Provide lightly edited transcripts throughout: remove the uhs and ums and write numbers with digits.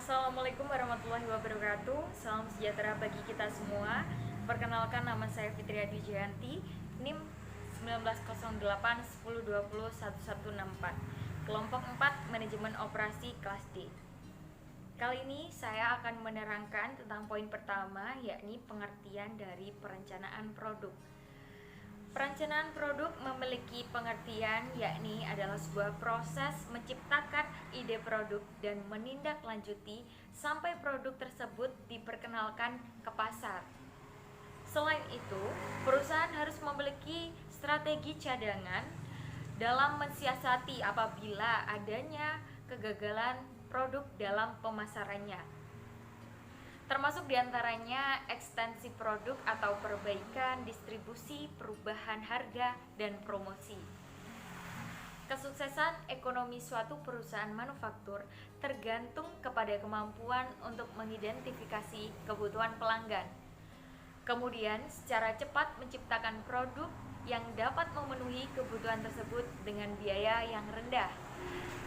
Assalamualaikum warahmatullahi wabarakatuh. Salam sejahtera bagi kita semua. Perkenalkan, nama saya Fitria Dijayanti, NIM 1908 1020 1164, kelompok 4 Manajemen Operasi kelas D. Kali ini saya akan menerangkan tentang poin pertama, yakni pengertian dari perencanaan produk. Perencanaan produk memiliki pengertian, yakni adalah sebuah proses menciptakan ide produk dan menindaklanjuti sampai produk tersebut diperkenalkan ke pasar. Selain itu, perusahaan harus memiliki strategi cadangan dalam mensiasati apabila adanya kegagalan produk dalam pemasarannya, termasuk diantaranya ekstensi produk atau perbaikan, distribusi, perubahan harga, dan promosi. Kesuksesan ekonomi suatu perusahaan manufaktur tergantung kepada kemampuan untuk mengidentifikasi kebutuhan pelanggan, kemudian secara cepat menciptakan produk yang dapat memenuhi kebutuhan tersebut dengan biaya yang rendah.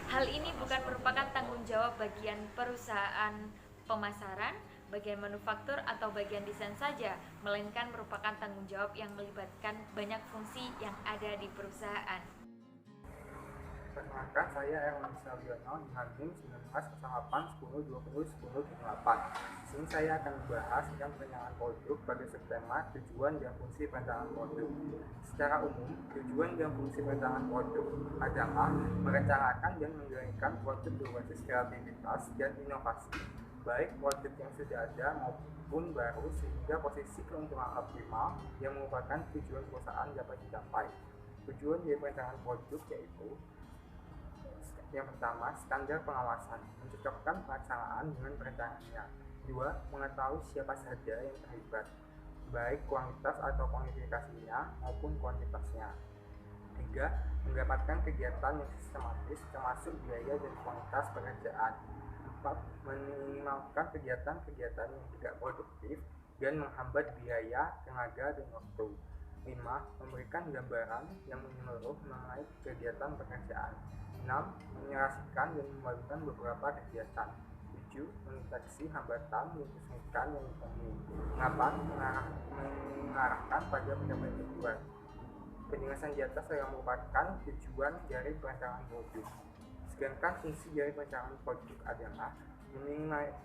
Hal ini bukan merupakan tanggung jawab bagian perusahaan pemasaran, bagian manufaktur, atau bagian desain saja, melainkan merupakan tanggung jawab yang melibatkan banyak fungsi yang ada di perusahaan. Perkenalkan, saya Erwin Sabiono dengan NIM 1908 Di sini saya akan membahas tentang perencanaan produk pada subtema tujuan dan fungsi perencanaan produk. Secara umum, tujuan dan fungsi perencanaan produk adalah merencanakan dan menjalankan produk berbasis kreativitas dan inovasi, baik produk yang sudah ada maupun baru, sehingga posisi keuntungan optimal yang merupakan tujuan perusahaan dapat dicapai. Tujuan dari perencanaan produk yaitu: yang pertama, standar pengawasan, mencocokkan pelaksanaan dengan perencanaannya. 2. Mengetahui siapa saja yang terlibat, baik kuantitas atau kuantifikasinya maupun kuantitasnya. 3. Mendapatkan kegiatan yang sistematis termasuk biaya dan kuantitas pekerjaan. 4. Meminimalkan kegiatan-kegiatan yang tidak produktif dan menghambat biaya, tenaga, dan waktu. 5. Memberikan gambaran yang menyeluruh mengenai kegiatan pekerjaan. 6. Menyelesaikan dan membagikan beberapa kegiatan. 7. Mendeteksi hambatan dan kesulitan yang ditemui. 8. Mengarahkan pada pencapaian tujuan. Penjelasan di atas adalah merupakan tujuan dari perencanaan produk. Sedangkan fungsi dari perencanaan produk adalah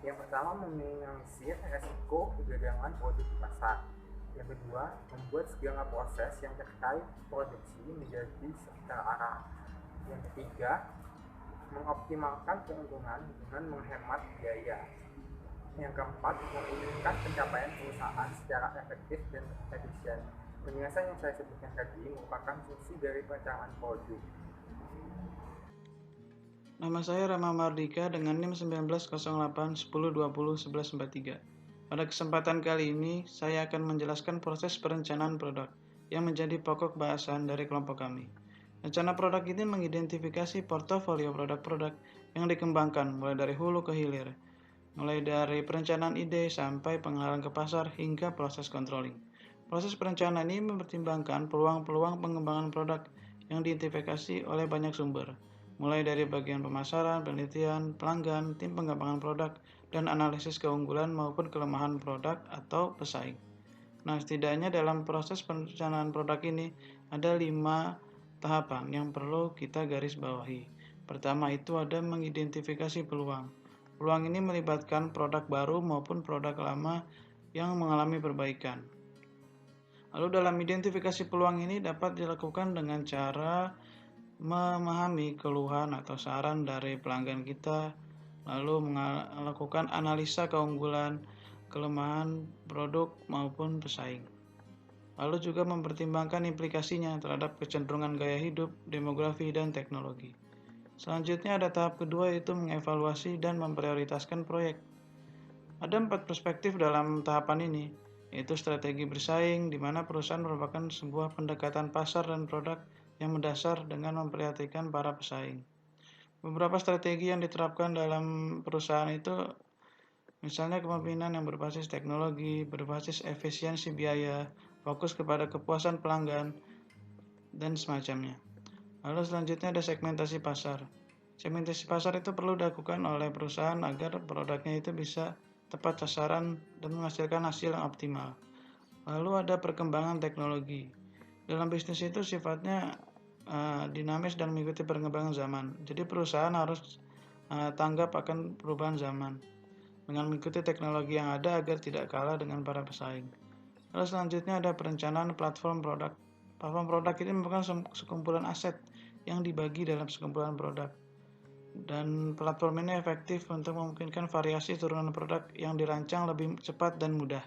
yang pertama, meminimalisir resiko kegagalan produk di pasar. Yang kedua, membuat segala proses yang terkait produksi menjadi terarah. Yang ketiga, mengoptimalkan keuntungan dengan menghemat biaya. Yang keempat, memudahkan pencapaian perusahaan secara efektif dan efisien. Penjelasan yang saya sebutkan tadi merupakan fungsi dari perencanaan produk. Nama saya Rama Mardika dengan NIM 1908 1020 1143. Pada kesempatan kali ini, saya akan menjelaskan proses perencanaan produk yang menjadi pokok bahasan dari kelompok kami. Rencana produk ini mengidentifikasi portofolio produk-produk yang dikembangkan mulai dari hulu ke hilir, mulai dari perencanaan ide sampai pengarahan ke pasar hingga proses controlling. Proses perencanaan ini mempertimbangkan peluang-peluang pengembangan produk yang diidentifikasi oleh banyak sumber, mulai dari bagian pemasaran, penelitian, pelanggan, tim pengembangan produk, dan analisis keunggulan maupun kelemahan produk atau pesaing. Nah, setidaknya dalam proses perencanaan produk ini ada 5 tahapan yang perlu kita garis bawahi. Pertama itu ada mengidentifikasi peluang. Peluang ini melibatkan produk baru maupun produk lama yang mengalami perbaikan. Lalu dalam identifikasi peluang ini dapat dilakukan dengan cara memahami keluhan atau saran dari pelanggan kita, lalu melakukan analisa keunggulan, kelemahan produk maupun pesaing. Lalu juga mempertimbangkan implikasinya terhadap kecenderungan gaya hidup, demografi, dan teknologi. Selanjutnya ada tahap kedua, yaitu mengevaluasi dan memprioritaskan proyek. Ada 4 perspektif dalam tahapan ini, yaitu strategi bersaing, di mana perusahaan merupakan sebuah pendekatan pasar dan produk yang mendasar dengan memperhatikan para pesaing. Beberapa strategi yang diterapkan dalam perusahaan itu misalnya kepemimpinan yang berbasis teknologi, berbasis efisiensi biaya, fokus kepada kepuasan pelanggan, dan semacamnya. Lalu selanjutnya ada segmentasi pasar. Segmentasi pasar itu perlu dilakukan oleh perusahaan agar produknya itu bisa tepat sasaran dan menghasilkan hasil yang optimal. Lalu ada perkembangan teknologi. Dalam bisnis itu sifatnya dinamis dan mengikuti perkembangan zaman. Jadi perusahaan harus tanggap akan perubahan zaman dengan mengikuti teknologi yang ada agar tidak kalah dengan para pesaing. Lalu selanjutnya ada perencanaan platform produk. Platform produk ini merupakan sekumpulan aset yang dibagi dalam sekumpulan produk. Dan platform ini efektif untuk memungkinkan variasi turunan produk yang dirancang lebih cepat dan mudah.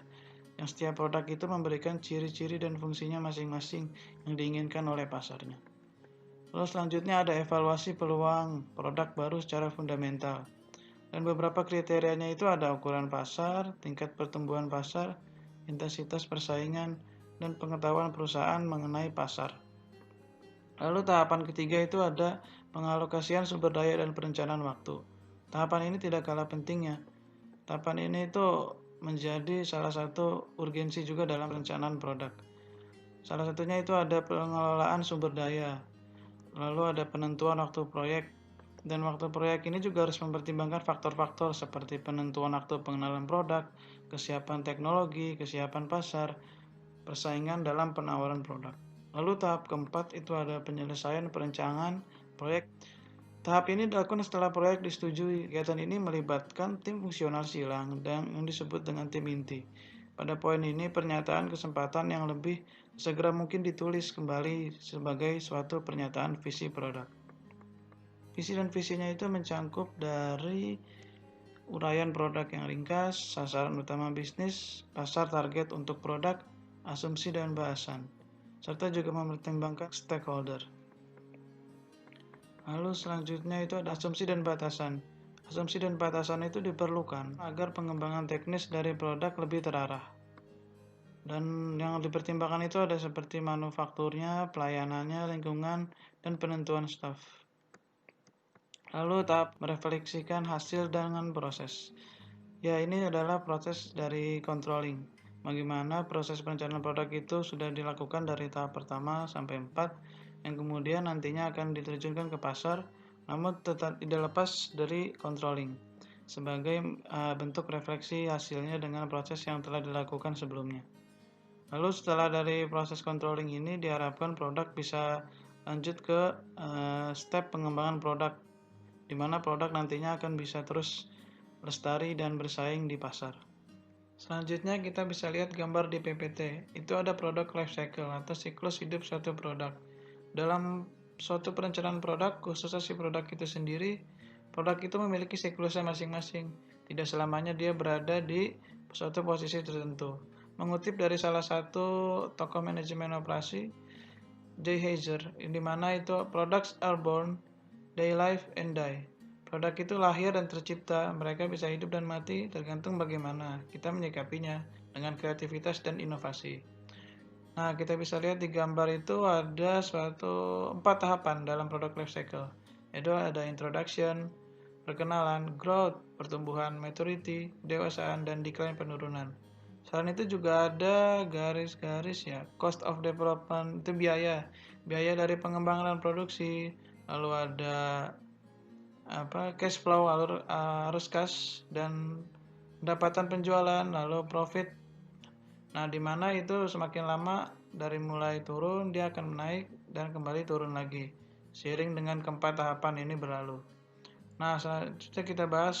Yang setiap produk itu memberikan ciri-ciri dan fungsinya masing-masing yang diinginkan oleh pasarnya. Lalu selanjutnya ada evaluasi peluang produk baru secara fundamental. Dan beberapa kriterianya itu ada ukuran pasar, tingkat pertumbuhan pasar, intensitas persaingan, dan pengetahuan perusahaan mengenai pasar. Lalu tahapan ketiga itu ada pengalokasian sumber daya dan perencanaan waktu. Tahapan ini tidak kalah pentingnya. Tahapan ini itu menjadi salah satu urgensi juga dalam perencanaan produk. Salah satunya itu ada pengelolaan sumber daya. Lalu ada penentuan waktu proyek, dan waktu proyek ini juga harus mempertimbangkan faktor-faktor seperti penentuan waktu pengenalan produk, kesiapan teknologi, kesiapan pasar, persaingan dalam penawaran produk. Lalu tahap keempat itu ada penyelesaian perencanaan proyek. Tahap ini dilakukan setelah proyek disetujui. Kegiatan ini melibatkan tim fungsional silang dan yang disebut dengan tim inti. Pada poin ini, pernyataan kesempatan yang lebih segera mungkin ditulis kembali sebagai suatu pernyataan visi produk. Visi dan visinya itu mencangkup dari uraian produk yang ringkas, sasaran utama bisnis, pasar target untuk produk, asumsi dan bahasan, serta juga mempertimbangkan stakeholder. Lalu selanjutnya itu ada asumsi dan batasan. Asumsi dan batasan itu diperlukan agar pengembangan teknis dari produk lebih terarah. Dan yang dipertimbangkan itu ada seperti manufakturnya, pelayanannya, lingkungan, dan penentuan staf. Lalu tahap merefleksikan hasil dengan proses. Ya, ini adalah proses dari controlling. Bagaimana proses perencanaan produk itu sudah dilakukan dari tahap pertama sampai 4, yang kemudian nantinya akan diterjunkan ke pasar, namun tetap tidak lepas dari controlling sebagai bentuk refleksi hasilnya dengan proses yang telah dilakukan sebelumnya. Lalu setelah dari proses controlling ini diharapkan produk bisa lanjut ke step pengembangan produk, di mana produk nantinya akan bisa terus lestari dan bersaing di pasar. Selanjutnya kita bisa lihat gambar di PPT. Itu ada product life cycle atau siklus hidup suatu produk. Dalam suatu perencanaan produk, khususnya si produk itu sendiri, produk itu memiliki siklusnya masing-masing. Tidak selamanya dia berada di suatu posisi tertentu. Mengutip dari salah satu tokoh manajemen operasi, Jay Hazer, di mana itu products are born, they live and die. Produk itu lahir dan tercipta, mereka bisa hidup dan mati tergantung bagaimana kita menyikapinya dengan kreativitas dan inovasi. Nah, kita bisa lihat di gambar itu ada suatu 4 tahapan dalam product life cycle. Yaitu ada introduction, perkenalan, growth, pertumbuhan, maturity, dewasaan, dan decline, penurunan. Selain itu juga ada garis-garis ya, cost of development, itu biaya dari pengembangan dan produksi. Lalu ada cash flow, arus kas, dan pendapatan penjualan, lalu profit. Nah, di mana itu semakin lama dari mulai turun dia akan naik dan kembali turun lagi seiring dengan keempat tahapan ini berlalu. Nah, selanjutnya kita bahas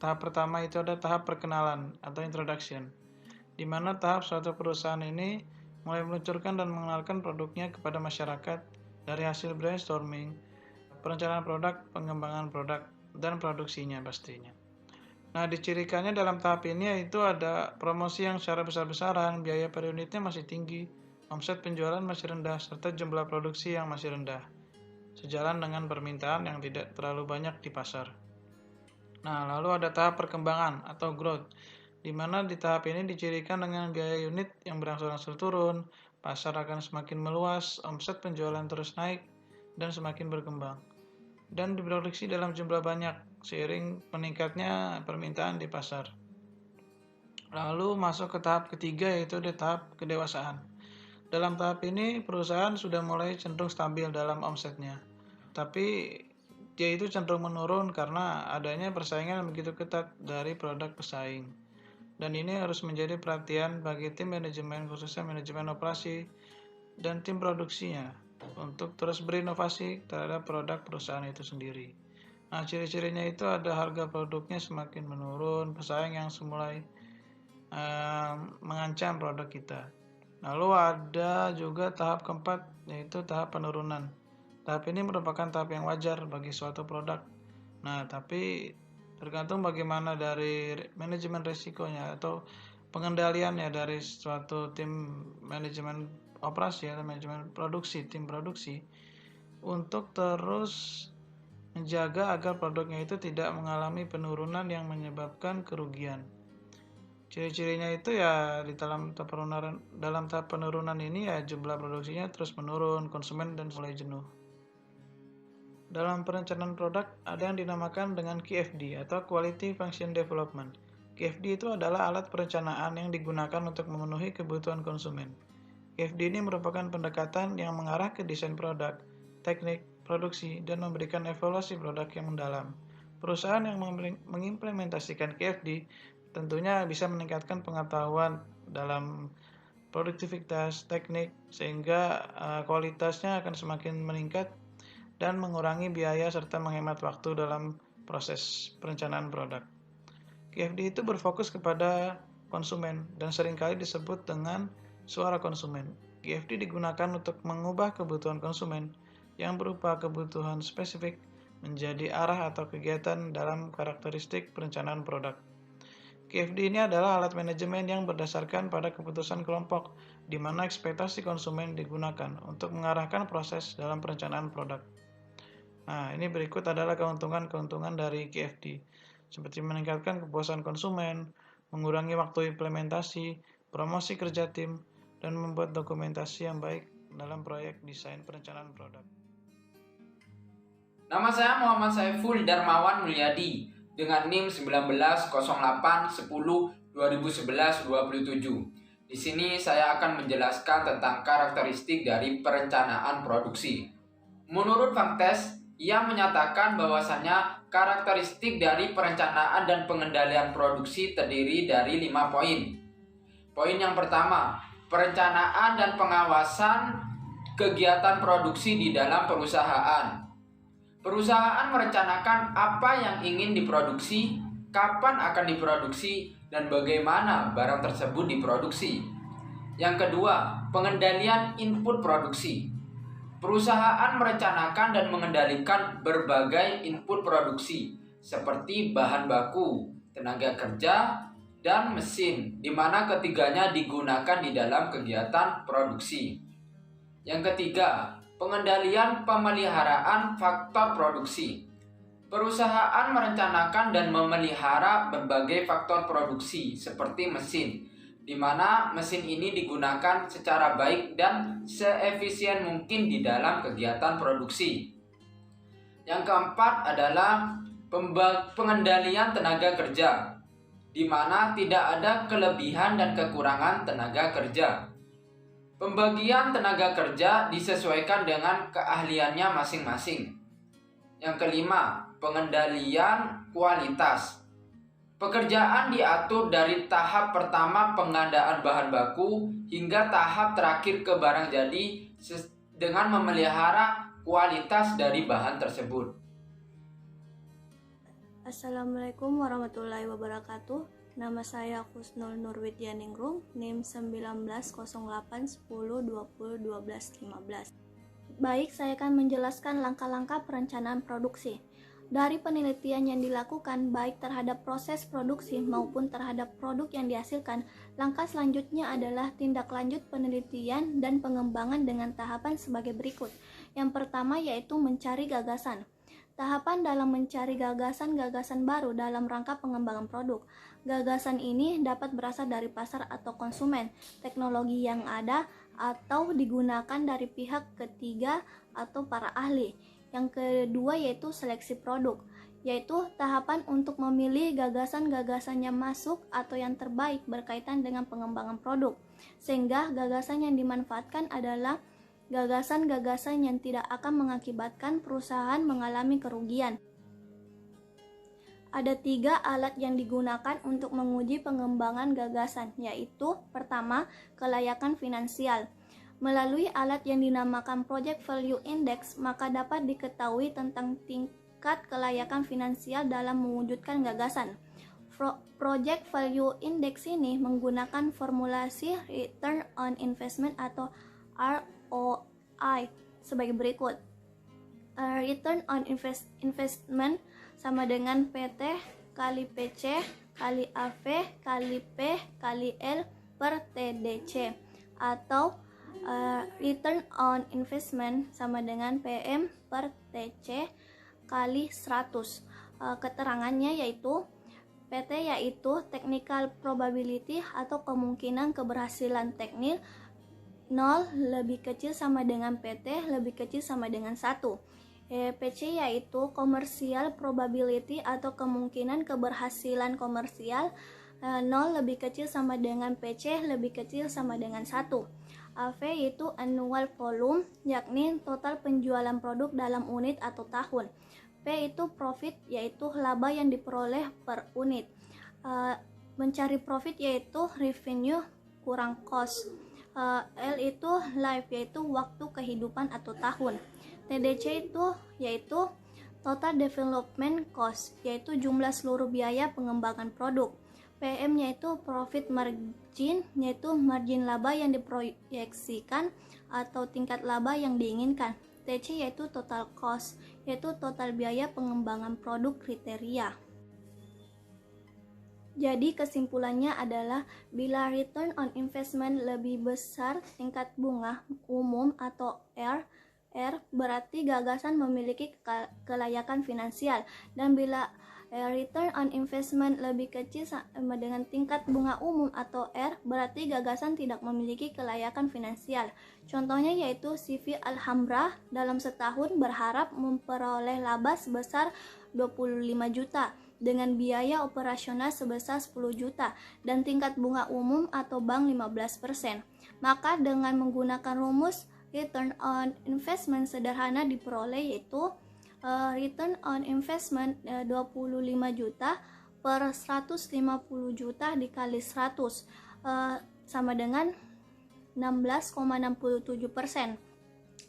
tahap pertama, itu ada tahap perkenalan atau introduction, di mana tahap suatu perusahaan ini mulai meluncurkan dan mengenalkan produknya kepada masyarakat dari hasil brainstorming, perencanaan produk, pengembangan produk, dan produksinya pastinya. Nah, dicirikannya dalam tahap ini yaitu ada promosi yang secara besar-besaran, biaya per unitnya masih tinggi, omset penjualan masih rendah, serta jumlah produksi yang masih rendah, sejalan dengan permintaan yang tidak terlalu banyak di pasar. Nah, lalu ada tahap perkembangan atau growth, di mana di tahap ini dicirikan dengan biaya unit yang berangsur-angsur turun, pasar akan semakin meluas, omset penjualan terus naik, dan semakin berkembang, dan diproduksi dalam jumlah banyak seiring meningkatnya permintaan di pasar. Lalu masuk ke tahap ketiga, yaitu di tahap kedewasaan. Dalam tahap ini perusahaan sudah mulai cenderung stabil dalam omsetnya, tapi dia itu cenderung menurun karena adanya persaingan yang begitu ketat dari produk pesaing. Dan ini harus menjadi perhatian bagi tim manajemen, khususnya manajemen operasi dan tim produksinya, untuk terus berinovasi terhadap produk perusahaan itu sendiri. Nah, ciri-cirinya itu ada harga produknya semakin menurun, pesaing yang semulai mengancam produk kita. Lalu ada juga tahap keempat, yaitu tahap penurunan. Tahap ini merupakan tahap yang wajar bagi suatu produk. Nah, tapi tergantung bagaimana dari manajemen risikonya atau pengendaliannya dari suatu tim manajemen operasi atau manajemen produksi, tim produksi, untuk terus menjaga agar produknya itu tidak mengalami penurunan yang menyebabkan kerugian. Ciri-cirinya itu ya di dalam tahap penurunan ini ya jumlah produksinya terus menurun, konsumen dan mulai jenuh. Dalam perencanaan produk ada yang dinamakan dengan QFD atau Quality Function Development. QFD itu adalah alat perencanaan yang digunakan untuk memenuhi kebutuhan konsumen. QFD ini merupakan pendekatan yang mengarah ke desain produk, teknik, produksi, dan memberikan evaluasi produk yang mendalam. Perusahaan yang mengimplementasikan QFD tentunya bisa meningkatkan pengetahuan dalam produktivitas teknik sehingga kualitasnya akan semakin meningkat dan mengurangi biaya serta menghemat waktu dalam proses perencanaan produk. QFD itu berfokus kepada konsumen dan seringkali disebut dengan suara konsumen. QFD digunakan untuk mengubah kebutuhan konsumen yang berupa kebutuhan spesifik menjadi arah atau kegiatan dalam karakteristik perencanaan produk. QFD ini adalah alat manajemen yang berdasarkan pada keputusan kelompok, di mana ekspektasi konsumen digunakan untuk mengarahkan proses dalam perencanaan produk. Nah, ini berikut adalah keuntungan-keuntungan dari QFD, seperti meningkatkan kepuasan konsumen, mengurangi waktu implementasi, promosi kerja tim, dan membuat dokumentasi yang baik dalam proyek desain perencanaan produk. Nama saya Muhammad Saiful Darmawan Mulyadi dengan NIM 1908102011-27. Di sini saya akan menjelaskan tentang karakteristik dari perencanaan produksi. Menurut Faktes, ia menyatakan bahwasannya karakteristik dari perencanaan dan pengendalian produksi terdiri dari 5 poin. Poin yang pertama, perencanaan dan pengawasan kegiatan produksi di dalam perusahaan. Perusahaan merencanakan apa yang ingin diproduksi, kapan akan diproduksi, dan bagaimana barang tersebut diproduksi. Yang kedua, pengendalian input produksi. Perusahaan merencanakan dan mengendalikan berbagai input produksi seperti bahan baku, tenaga kerja, dan mesin, di mana ketiganya digunakan di dalam kegiatan produksi. Yang ketiga, pengendalian pemeliharaan faktor produksi. Perusahaan merencanakan dan memelihara berbagai faktor produksi seperti mesin, di mana mesin ini digunakan secara baik dan seefisien mungkin di dalam kegiatan produksi. Yang keempat adalah pengendalian tenaga kerja, di mana tidak ada kelebihan dan kekurangan tenaga kerja. Pembagian tenaga kerja disesuaikan dengan keahliannya masing-masing. Yang kelima, pengendalian kualitas. Pekerjaan diatur dari tahap pertama pengadaan bahan baku hingga tahap terakhir ke barang jadi dengan memelihara kualitas dari bahan tersebut. Assalamualaikum warahmatullahi wabarakatuh. Nama saya Kusnul Nurwidyaningrum, NIM 190810201215. Baik, saya akan menjelaskan langkah-langkah perencanaan produksi. Dari penelitian yang dilakukan baik terhadap proses produksi maupun terhadap produk yang dihasilkan, langkah selanjutnya adalah tindak lanjut penelitian dan pengembangan dengan tahapan sebagai berikut. Yang pertama yaitu mencari gagasan. Tahapan dalam mencari gagasan-gagasan baru dalam rangka pengembangan produk. Gagasan ini dapat berasal dari pasar atau konsumen, teknologi yang ada, atau digunakan dari pihak ketiga atau para ahli. Yang kedua yaitu seleksi produk, yaitu tahapan untuk memilih gagasan-gagasan yang masuk atau yang terbaik berkaitan dengan pengembangan produk, sehingga gagasan yang dimanfaatkan adalah gagasan-gagasan yang tidak akan mengakibatkan perusahaan mengalami kerugian. Ada 3 alat yang digunakan untuk menguji pengembangan gagasan, yaitu pertama, kelayakan finansial. Melalui alat yang dinamakan Project Value Index, maka dapat diketahui tentang tingkat kelayakan finansial dalam mewujudkan gagasan. Project Value Index ini menggunakan formulasi Return on Investment atau ROI sebagai berikut. Return on Investment sama dengan PT kali PC kali AV kali P kali L per TDC, atau return on investment sama dengan PM per TC kali 100. Keterangannya yaitu PT yaitu technical probability atau kemungkinan keberhasilan teknik 0 lebih kecil sama dengan PT lebih kecil sama dengan 1. PC yaitu commercial probability atau kemungkinan keberhasilan komersial 0 lebih kecil sama dengan PC lebih kecil sama dengan 1. AV yaitu annual volume, yakni total penjualan produk dalam unit atau tahun. P itu profit, yaitu laba yang diperoleh per unit. Mencari profit yaitu revenue kurang cost. L itu life, yaitu waktu kehidupan atau tahun. TDC itu yaitu total development cost, yaitu jumlah seluruh biaya pengembangan produk. PM yaitu profit margin, yaitu margin laba yang diproyeksikan atau tingkat laba yang diinginkan. TC yaitu total cost, yaitu total biaya pengembangan produk kriteria. Jadi kesimpulannya adalah bila return on investment lebih besar tingkat bunga umum atau R berarti gagasan memiliki kelayakan finansial, dan bila return on investment lebih kecil sama dengan tingkat bunga umum atau R berarti gagasan tidak memiliki kelayakan finansial. Contohnya yaitu CV Alhambra dalam setahun berharap memperoleh laba sebesar 25 juta dengan biaya operasional sebesar 10 juta dan tingkat bunga umum atau bank 15%. Maka dengan menggunakan rumus return on investment sederhana diperoleh yaitu return on investment 25 juta per 150 juta dikali 100 sama dengan 16,67%.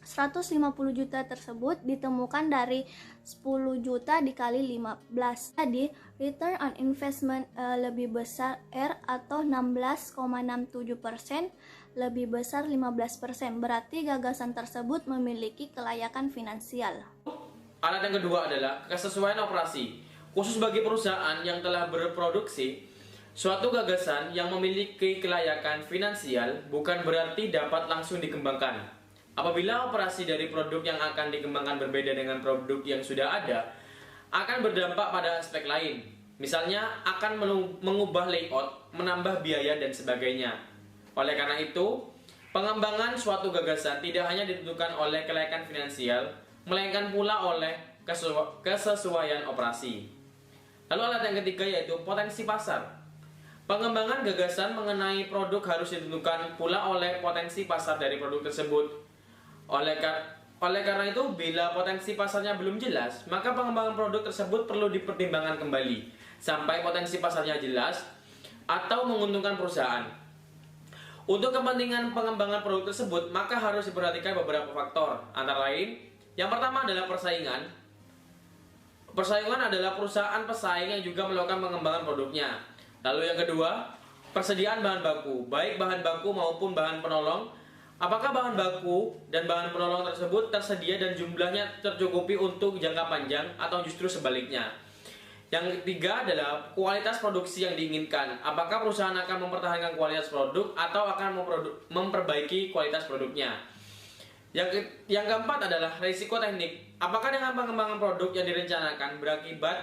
150 juta tersebut ditemukan dari 10 juta dikali 15. Jadi return on investment lebih besar R atau 16,67%, lebih besar 15%. Berarti gagasan tersebut memiliki kelayakan finansial. Alat yang kedua adalah kesesuaian operasi. Khusus bagi perusahaan yang telah berproduksi, suatu gagasan yang memiliki kelayakan finansial bukan berarti dapat langsung dikembangkan. Apabila operasi dari produk yang akan dikembangkan berbeda dengan produk yang sudah ada, akan berdampak pada aspek lain. Misalnya akan mengubah layout, menambah biaya dan sebagainya. Oleh karena itu, pengembangan suatu gagasan tidak hanya ditentukan oleh kelayakan finansial, melainkan pula oleh kesesuaian operasi. Lalu alat yang ketiga yaitu potensi pasar. Pengembangan gagasan mengenai produk harus ditentukan pula oleh potensi pasar dari produk tersebut. Oleh karena itu, bila potensi pasarnya belum jelas, maka pengembangan produk tersebut perlu dipertimbangkan kembali sampai potensi pasarnya jelas atau menguntungkan perusahaan. Untuk kepentingan pengembangan produk tersebut, maka harus diperhatikan beberapa faktor, antara lain, yang pertama adalah persaingan. Persaingan adalah perusahaan pesaing yang juga melakukan pengembangan produknya. Lalu yang kedua, persediaan bahan baku, baik bahan baku maupun bahan penolong. Apakah bahan baku dan bahan penolong tersebut tersedia dan jumlahnya tercukupi untuk jangka panjang atau justru sebaliknya? Yang ketiga adalah kualitas produksi yang diinginkan. Apakah perusahaan akan mempertahankan kualitas produk atau akan memperbaiki kualitas produknya? Yang keempat adalah risiko teknik. Apakah dengan pengembangan produk yang direncanakan berakibat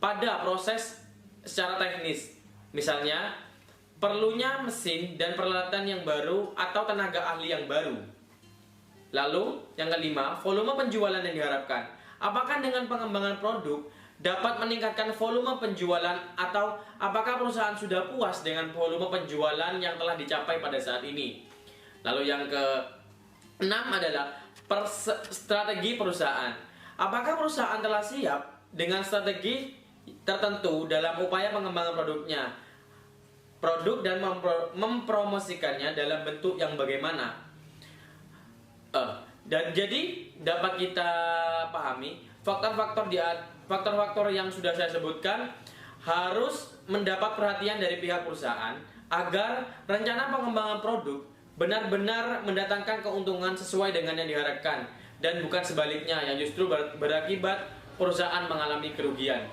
pada proses secara teknis? Misalnya, perlunya mesin dan peralatan yang baru atau tenaga ahli yang baru. Lalu, yang kelima, volume penjualan yang diharapkan. Apakah dengan pengembangan produk dapat meningkatkan volume penjualan atau apakah perusahaan sudah puas dengan volume penjualan yang telah dicapai pada saat ini? Lalu yang 6 adalah strategi perusahaan. Apakah perusahaan telah siap dengan strategi tertentu dalam upaya pengembangan produk dan mempromosikannya dalam bentuk yang bagaimana? Dan jadi dapat kita pahami faktor-faktor yang sudah saya sebutkan harus mendapat perhatian dari pihak perusahaan agar rencana pengembangan produk benar-benar mendatangkan keuntungan sesuai dengan yang diharapkan dan bukan sebaliknya yang justru berakibat perusahaan mengalami kerugian.